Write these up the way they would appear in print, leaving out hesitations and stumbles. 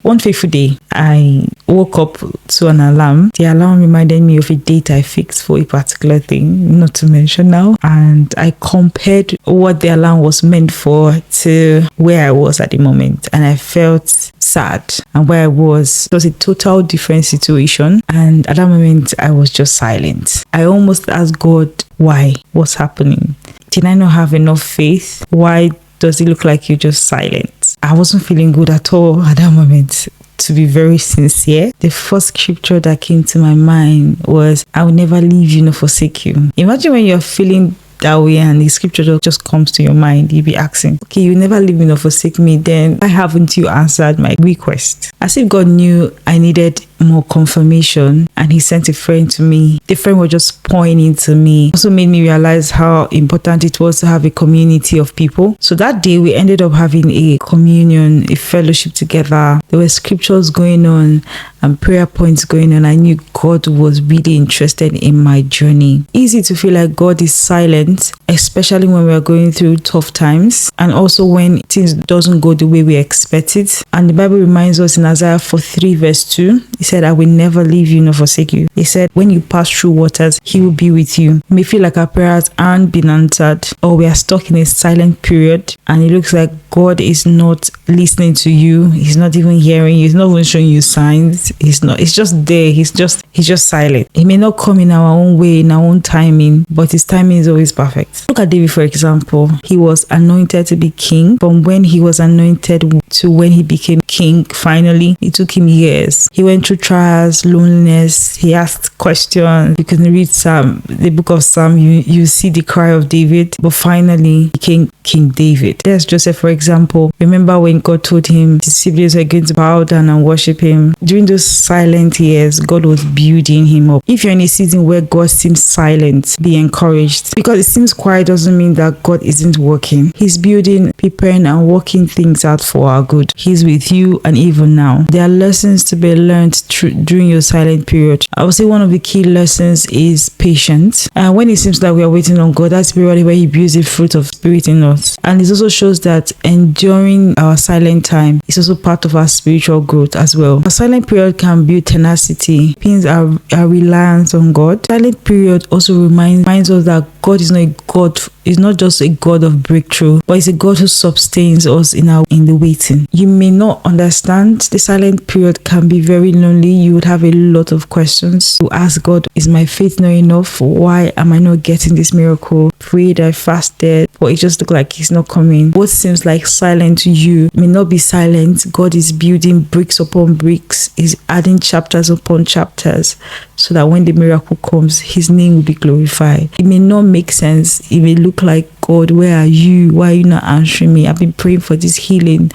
One fateful day, I woke up to an alarm. The alarm reminded me of a date I fixed for a particular thing, not to mention now. And I compared what the alarm was meant for to where I was at the moment. And I felt sad. And where I was, it was a total different situation. And at that moment, I was just silent. I almost asked God, why? What's happening? Did I not have enough faith? Why does it look like you're just silent? I wasn't feeling good at all at that moment. To be very sincere, the first scripture that came to my mind was, I will never leave you nor forsake you. Imagine when you're feeling that way and the scripture just comes to your mind, you'll be asking, okay, you never leave me nor forsake me, then why haven't you answered my request? As if God knew I needed more confirmation and he sent a friend to me. The friend was just pouring into me. Also made me realize how important it was to have a community of people. So that day we ended up having a communion, a fellowship together. There were scriptures going on and prayer points going on. I knew God was really interested in my journey. Easy to feel like God is silent, especially when we are going through tough times and also when things doesn't go the way we expect it. And the Bible reminds us in Isaiah 43 verse 2, he said, I will never leave you nor forsake you. He said, when you pass through waters, he will be with you. It may feel like our prayers aren't been answered or we are stuck in a silent period and it looks like God is not listening to you. He's not even hearing you. He's not even showing you signs. It's just there. He's just silent. He may not come in our own way, in our own timing, but his timing is always perfect. Look at David, for example. He was anointed to be king. From when he was anointed to when he became king, finally, it took him years. He went through trials, loneliness. He asked questions. You can read the book of Psalm. You see the cry of David, but finally he became King David. There's Joseph, for example. Remember when God told him his siblings were going to bow down and worship him? During those silent years, God was building him up. If you're in a season where God seems silent, be encouraged. Because it seems quiet doesn't mean that God isn't working. He's building, preparing, and working things out for our good. He's with you and even now. There are lessons to be learned during your silent period. I would say one of the key lessons is patience. And when it seems like we are waiting on God, that's really where he builds the fruit of spirit in us. And it also shows that enduring our silent time is also part of our spiritual growth as well. A silent period can build tenacity, means our reliance on God. Silent period also reminds us that God is not a God, is not just a God of breakthrough, but is a God who sustains us in the waiting. You may not understand. The silent period can be very lonely. You would have a lot of questions. You ask God, is my faith not enough? Why am I not getting this miracle? Prayed, I fasted, but it just looks like he's not coming. What seems like silent to you may not be silent. God is building bricks upon bricks. He's adding chapters upon chapters so that when the miracle comes, his name will be glorified. It may not make sense. It may look like, God, where are you? Why are you not answering me? I've been praying for this healing.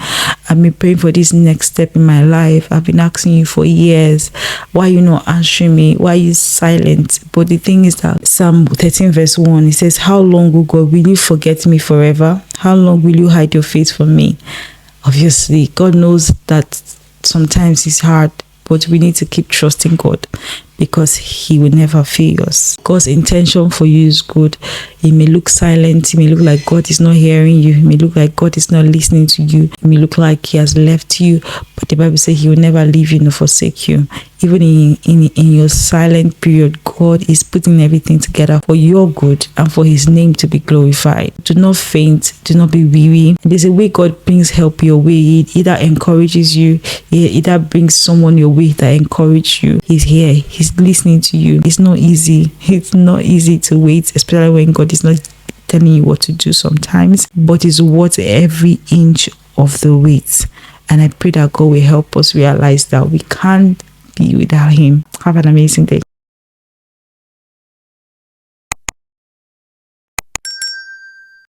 I've been praying for this next step in my life. I've been asking you for years. Why are you not answering me? Why are you silent? But the thing is that Psalm 13 verse 1, it says, how long, O God, will you forget me forever? How long will you hide your face from me? Obviously, God knows that sometimes it's hard, but we need to keep trusting God because he will never fail us. God's intention for you is good. It may look silent. It may look like God is not hearing you. It may look like God is not listening to you. It may look like he has left you. But the Bible says he will never leave you nor forsake you. Even in your silent period, God is putting everything together for your good and for his name to be glorified. Do not faint. Do not be weary. There's a way God brings help your way. He either encourages you, he either brings someone your way that encourages you. He's here. He's listening to you. It's not easy. It's not easy to wait, especially when God is not telling you what to do sometimes, but it's worth every inch of the wait. And I pray that God will help us realize that we can't be without him. Have an amazing day.